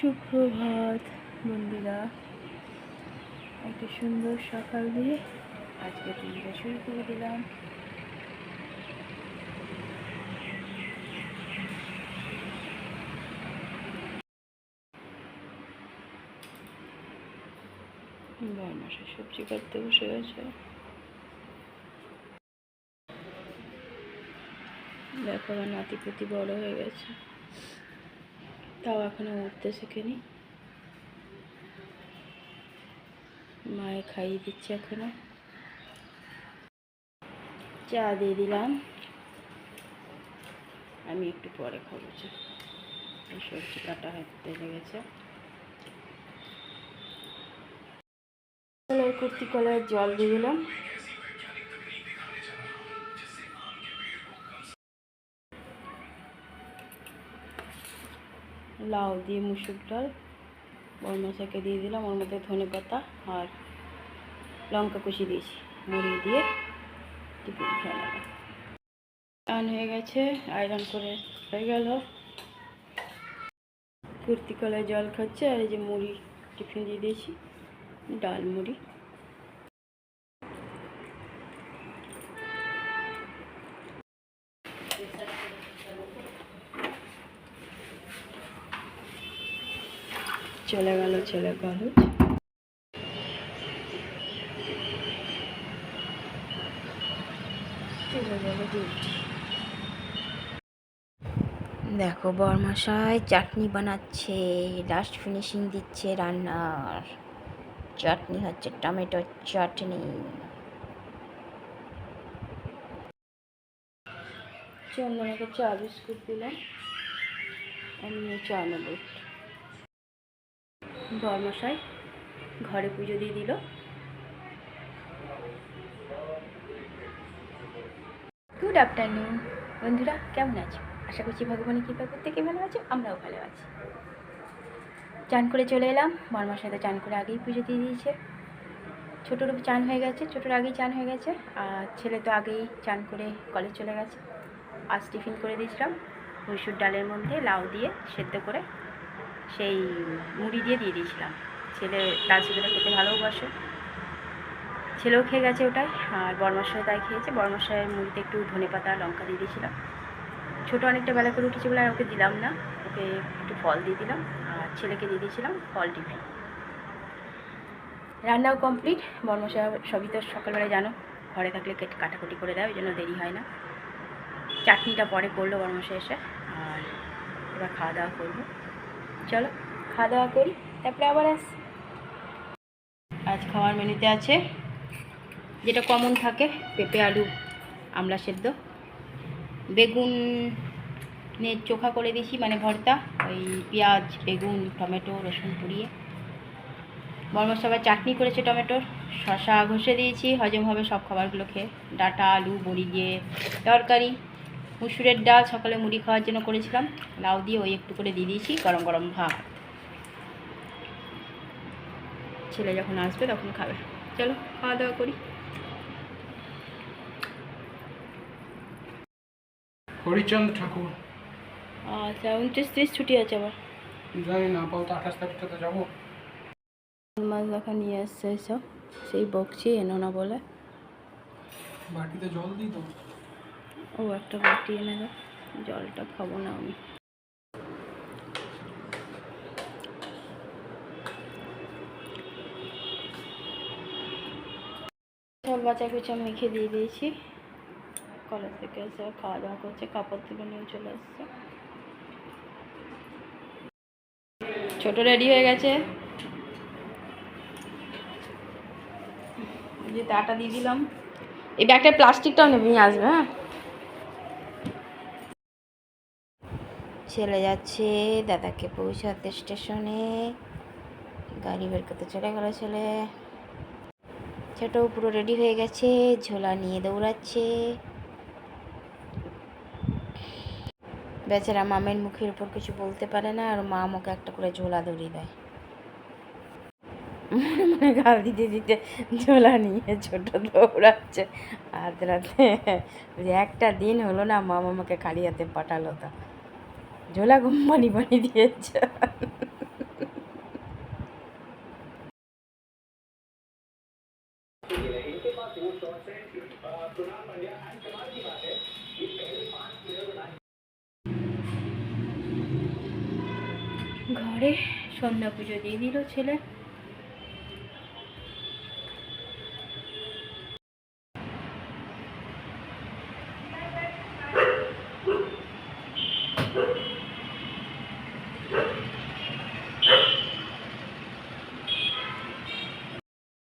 সুপ্রভাত বন্ধুরা, একটা সুন্দর সকাল দিয়ে আজকে দিনটা শুরু করে দিলাম। বরমাসে সবজি কাটতে বসে গেছে। দেখো আমার নাতিপুতি বড় হয়ে গেছে, তাও এখনো উঠতে শেখেনি। মায়ে খাইয়ে দিচ্ছে, এখনো চা দিয়ে দিলাম। আমি একটু পরে খাবো চা। এই সবজি কাটা হাতে লেগেছে। কুর্তি কলার জল দিয়ে দিলাম। লাউ দিয়ে মুসুর ডাল বরমাসাকে দিয়ে দিলাম। ওর মধ্যে ধনে পাতা আর লঙ্কা কুচি দিয়েছি, মুড়ি দিয়ে টিফিন খেয়ে নেব। আয়রন হয়ে গেছে, আয়রন করে হয়ে গেল। কুর্তি কলায় জল খাচ্ছে, আর এই যে মুড়ি টিফিন দিয়ে দিয়েছি, ডাল মুড়ি। চলে গেল ছেলে কলেজ। চলে গেল ডিউটি। দেখো বরমশাই চাটনি বানাচ্ছে, লাস্ট ফিনিশিং দিচ্ছে রান্নার। চাটনি হচ্ছে টমেটোর চাটনি। চন্দনাকে চা বিস্কুট দিলাম, আমি চা নেব। বরমশাই ঘরে পুজো দিয়ে দিল। গুড আফটারনুন বন্ধুরা, কেমন আছো? আশা করছি ভগবানের কৃপা প্রত্যেকে ভালো আছে, আমরাও ভালো আছি। চান করে চলে এলাম। বরমার সাথে চান করে আগেই পুজো দিয়ে দিয়েছে। ছোটোর চান হয়ে গেছে, ছোটোর আগেই চান হয়ে গেছে। আর ছেলে তো আগেই চান করে কলেজ চলে গেছে। আজ টিফিন করে দিয়েছিলাম মসুর ডালের মধ্যে লাউ দিয়ে সেদ্ধ করে, সেই মুড়ি দিয়ে দিয়েছিলাম। ছেলে লাল সুতোটা খেতে ভালোবাসে, ছেলেও খেয়ে গেছে ওটাই। আর বরমাসায় তাই খেয়েছে। বরমাসায়ের মুড়িতে একটু ধনে পাতা লঙ্কা দিয়ে দিয়েছিলাম। ছোটো অনেকটা বেলা করে উঠেছে বলে আর ওকে দিলাম না, ওকে একটু ফল দিয়ে দিলাম। আর ছেলেকে দিয়ে দিয়েছিলাম ফল টিফিন। রান্নাও কমপ্লিট। বরমশাই সবই তো সকালবেলায় জানো, ঘরে থাকলে কাটাকুটি করে দেয়, ওই জন্য দেরি হয় না। চাটনিটা পরে করলো বরমশাই এসে। আর এবার খাওয়া দাওয়া করবো। চলো খাওয়া দাওয়া করি, তারপরে আবার আজ খাওয়ার মেনুতে আছে যেটা কমন থাকে, পেঁপে আলু আমলা সেদ্ধ, বেগুন চোখা করে দিয়েছি মানে ভর্তা, ওই পেঁয়াজ বেগুন টমেটো রসুন পুড়িয়ে। বরমশাই আবার চাটনি করেছে টমেটোর, শশা ঘষে দিয়েছি, হজম হবে সব খাবারগুলো খেয়ে। ডাঁটা আলু বড়ি দিয়ে তরকারি, মুসুরের ডাল সকালে মুড়ি খাওয়ার জন্য করেছিলাম, লাউ দিয়ে ওই একটু করে দিয়ে দিয়েছি। গরম গরম ভাত, ছেলে যখন আসবে তখন খাবে। চলো খাওয়া দাওয়া করি। হরিচন্দ্র ঠাকুর। আচ্ছা 29-30 ছুটি আছে আবার, জানি না, আপাতত 28 তারিখটাতে যাবো। মাছ দেখা নিয়ে এসছে এসব, সেই বকছি এনো না বলে। বাটিতে জল দিই তো। ও একটা বাটি এনে দাও, জলটা খাবো না আমি। সব বাচ্চা কুচা মেখে দিয়ে দিয়েছি। কলেজ থেকে এসে খাওয়া দাওয়া করছে, কাপড় তুলে নিয়ে চলে এসছে। ছোট রেডি হয়ে গেছে, যে আটা দিয়ে দিলাম। এই ব্যাগটার প্লাস্টিকটাও নেবে, নিয়ে আসবে। হ্যাঁ, চলে যাচ্ছে দাদাকে পৌঁছাতে স্টেশনে। গাড়ি বের করতে চলে গেল ছেলে। ছোটো পুরো রেডি হয়ে গেছে, ঝোলা নিয়ে দৌড়াচ্ছে। বেচারা মামের মুখের উপর কিছু বলতে পারে না, আর মা আমাকে একটা করে ঝোলা ধরিয়ে দেয়। মনে মনে গাল দিতে দিতে ঝোলা নিয়ে ছোট দৌড়াচ্ছে। আধ রাতে একটা দিন হলো না মা আমাকে খালি হাতে পাঠালো, তা ঝোলা কোম্পানি দিয়েছে। ঘরে সন্ধ্যা পুজো দিয়ে দিল ছেলে।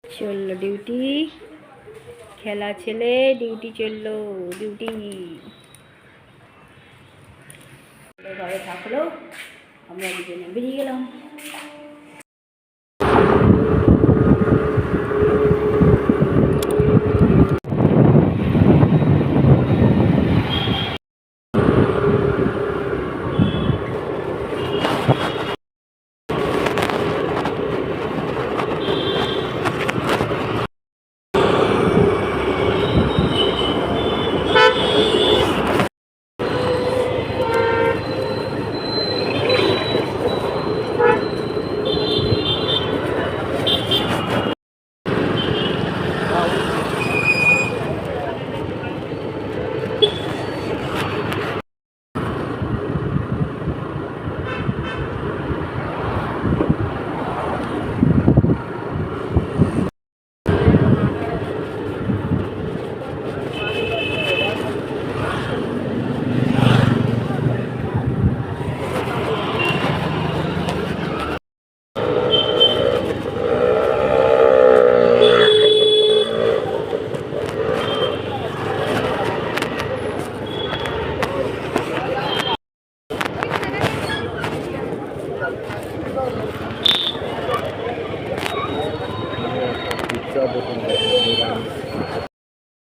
চললো ডিউটি, খেলা ছেলে, ডিউটি চললো, ডিউটি। ঘরে থাকলো, আমরা দুজনে বেরিয়ে গেলাম।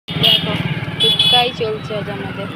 দেখো ফুচকাই চলছে আজ আমাদের।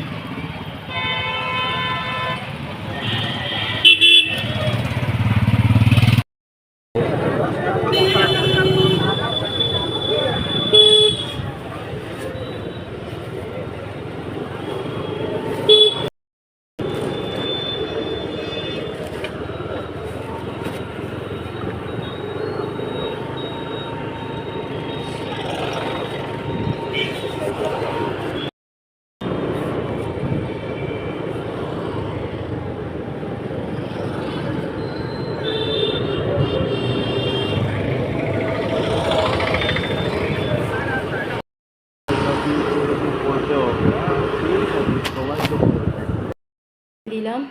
দিলাম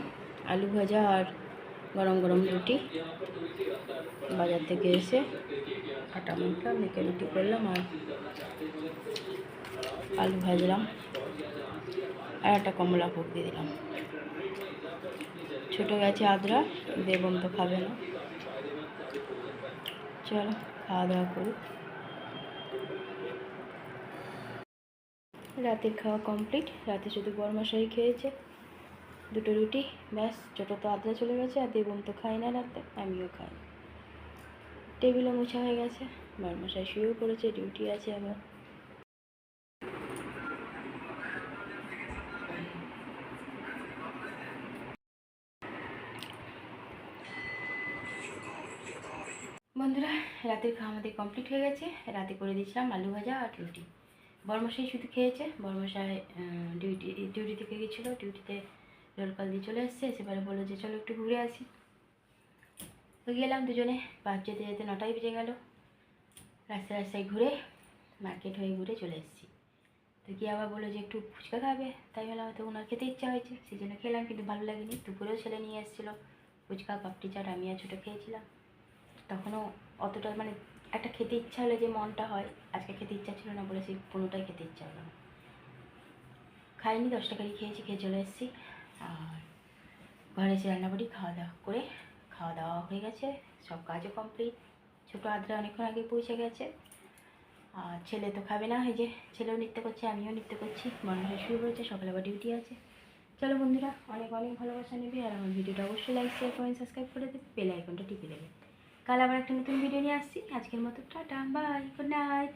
আলু ভাজা আর গরম গরম রুটি। বাজার থেকে এসে আটা মাখলাম, মেখে রুটি করলাম আর আলু ভাজলাম আর একটা কমলা ভোগ দিয়ে দিলাম। ছোটো গেছে আদ্রা, দেবম তো খাবে না। চলো খাওয়া দাওয়া করি। রাতের খাওয়া কমপ্লিট। রাতে শুধু বরমশাই খেয়েছে দুটো রুটি, ব্যাস। ছোটো তো আদ্রা চলে গেছে, আর দেবম তো খাই না রাতে, আমিও খাই না। টেবিলও মোছা হয়ে গেছে, বরমশাই শুয়েও পড়েছে, ডিউটি আছে আবার। বন্ধুরা, রাতের খাওয়া আমাদের কমপ্লিট হয়ে গেছে। রাতে করে দিয়েছিলাম আলু ভাজা আর রুটি। বরমশাই শুধু খেয়েছে। বরমশাই ডিউটি থেকে গেছিলো, ডিউটিতে রোলকাল দিয়ে চলে এসছে। সেবারে বললো যে চলো একটু ঘুরে আসি। তো গেলাম দুজনে। বাস যেতে যেতে 9টাই বেজে গেল। রাস্তায় ঘুরে, মার্কেট হয়ে ঘুরে চলে এসেছি। তো কি আবার বললো যে একটু ফুচকা খাবে, তাই বললাম হয়তো ওনার খেতে ইচ্ছা হয়েছে, সেই জন্য খেলাম। কিন্তু ভালো লাগেনি। দুপুরেও ছেলে নিয়ে এসেছিলো ফুচকা, পাপড়ি চাট, আমি আর ছোটো খেয়েছিলাম। তখনও অতটা মানে একটা খেতে ইচ্ছা হলে যে মনটা হয়, আজকে খেতে ইচ্ছা ছিল না বলে সেই কোনোটাই খেতে ইচ্ছা হলো না। খাইনি, 10 টাকারই খেয়েছি, খেয়ে চলে এসেছি। আর ঘরে এসে রান্নাবাড়ি খাওয়া দাওয়া হয়ে গেছে, সব কাজও কমপ্লিট। ছোটো আদ্রা অনেকক্ষণ আগে পৌঁছে গেছে। আর ছেলে তো খাবে না, এই যে ছেলেও নৃত্য করছে, আমিও নৃত্য করছি। মনে শুরু হয়েছে, সকালে আবার ডিউটি আছে। চলো বন্ধুরা, অনেক অনেক ভালোবাসা নেবে। আর আমার ভিডিওটা অবশ্যই লাইক, শেয়ার, কমেন্ট, সাবস্ক্রাইব করে দেবে, বেল আইকনটা টিপে দেবে। কাল আবার একটা নতুন ভিডিও নিয়ে আসছি। আজকের মতো টাটা, বাই, গুড নাইট।